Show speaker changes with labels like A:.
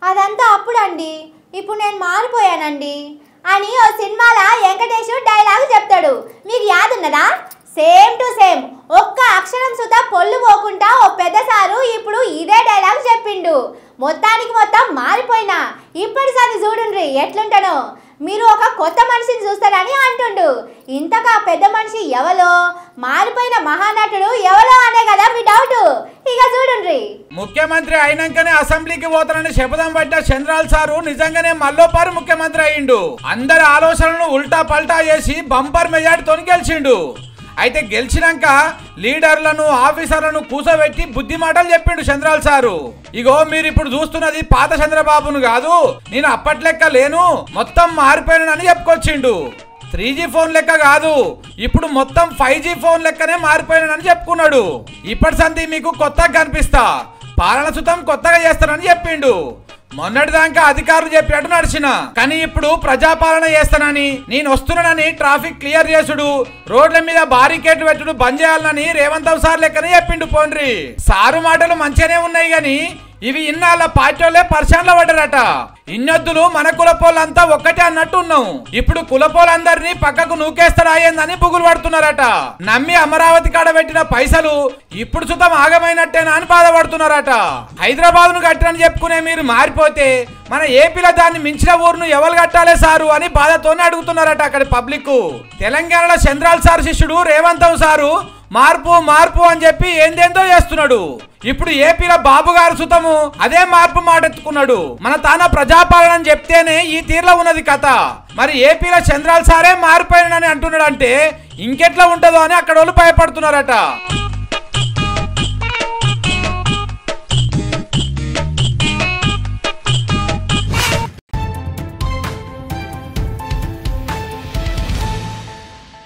A: అదంతా అప్పుడండి, ఇప్పుడు నేను మారిపోయానండి అని ఓ సినిమాలో వెంకటేష్ డైలాగ్ చెప్తాడు. మీకు యాదున్నదా? సేమ్ టు సేమ్, ఒక్క అక్షరం సుతా పొల్లు పోకుండా ఓ పెద్ద సారు ఇప్పుడు ఇదే డైలాగ్ చెప్పిండు. మొత్తానికి మొత్తం మారిపోయినా ఇప్పటిసారి చూడుండ్రి ఎట్లుంటానో. మీరు ఒక కొత్త మనిషిని చూస్తారని అంటుండు. ఇంతగా పెద్ద మనిషి ఎవలో, మారిపోయిన మహానటుడు ఎవలో అనే కదా మీ డౌట్. ఇక చూడుండ్రి.
B: ముఖ్యమంత్రి అయినాకనే అసెంబ్లీకి పోతానని శపథం పడ్డ చంద్రాల్ సారు నిజంగానే మల్లోపారు ముఖ్యమంత్రి అయ్యిండు. అందరి ఆలోచనలను ఉల్టా పల్టా చేసి బంపర్ మెజార్టీతో గెలిచిండు. అయితే గెలిచినాక లీడర్లను ఆఫీసర్లను కూసబెట్టి బుద్ధి మాటలు చెప్పిండు చంద్రాల్ సారు. ఇగో మీరు ఇప్పుడు చూస్తున్నది పాత చంద్రబాబును కాదు, నేను అప్పట్లెక్క లేను, మొత్తం మారిపోయినని చెప్పుకొచ్చిండు. 3G ఫోన్ లెక్క కాదు, ఇప్పుడు మొత్తం 5G ఫోన్ లెక్కనే మారిపోయినని చెప్పుకున్నాడు. ఇప్పటి సంది మీకు కొత్తగా కనిపిస్తా, పాలన సుతం కొత్తగా చేస్తానని చెప్పిండు. మొన్నటిదాకా అధికారులు చెప్పినట్టు నడిచిన, కానీ ఇప్పుడు ప్రజాపాలన చేస్తానని, నేను వస్తున్నానని ట్రాఫిక్ క్లియర్ చేసుడు, రోడ్ల మీద బారికేట్లు పెట్టుడు బంద్ చేయాలని రేవంత్ సార్ లెక్కనే చెప్పిండు. పోండ్రి సారు మాటలు మంచిగానే ఉన్నాయి గాని ఇవి ఇన్నాళ్ళ పార్టీలే పరిశాన్లో పడ్డారట. ఇన్నొద్దులు మన కులపోళ్ళంతా ఒక్కటే అన్నట్టు ఉన్నాం. ఇప్పుడు కులపోలందరినీ పక్కకు నూకేస్తారాయిందని బుగులు పడుతున్నారట. నమ్మి అమరావతి కాడ పెట్టిన పైసలు ఇప్పుడు సుతం ఆగమైనట్టేనా అని బాధపడుతున్నారట. హైదరాబాద్ ను కట్టని చెప్పుకునే మీరు మారిపోతే మన ఏపీలో దాన్ని మించిన ఊరును ఎవరు కట్టాలే సారు అని బాధతోనే అడుగుతున్నారట అక్కడి పబ్లిక్. తెలంగాణలో చంద్రాల్ సార్ శిష్యుడు రేవంత్ సారు మార్పు మార్పు అని చెప్పి ఏందేందో చేస్తున్నాడు. ఇప్పుడు ఏపీలో బాబు గారు సుతము అదే మార్పు మాటెత్తుకున్నాడు. మన తాన ప్రజాపాలన చెప్తేనే ఈ తీరులో ఉన్నది కథ. మరి ఏపీలో చంద్రాల్ సారే మారిపోయినని అంటున్నాడు అంటే ఇంకెట్లా ఉంటుందో అని అక్కడ వాళ్ళు భయపడుతున్నారట.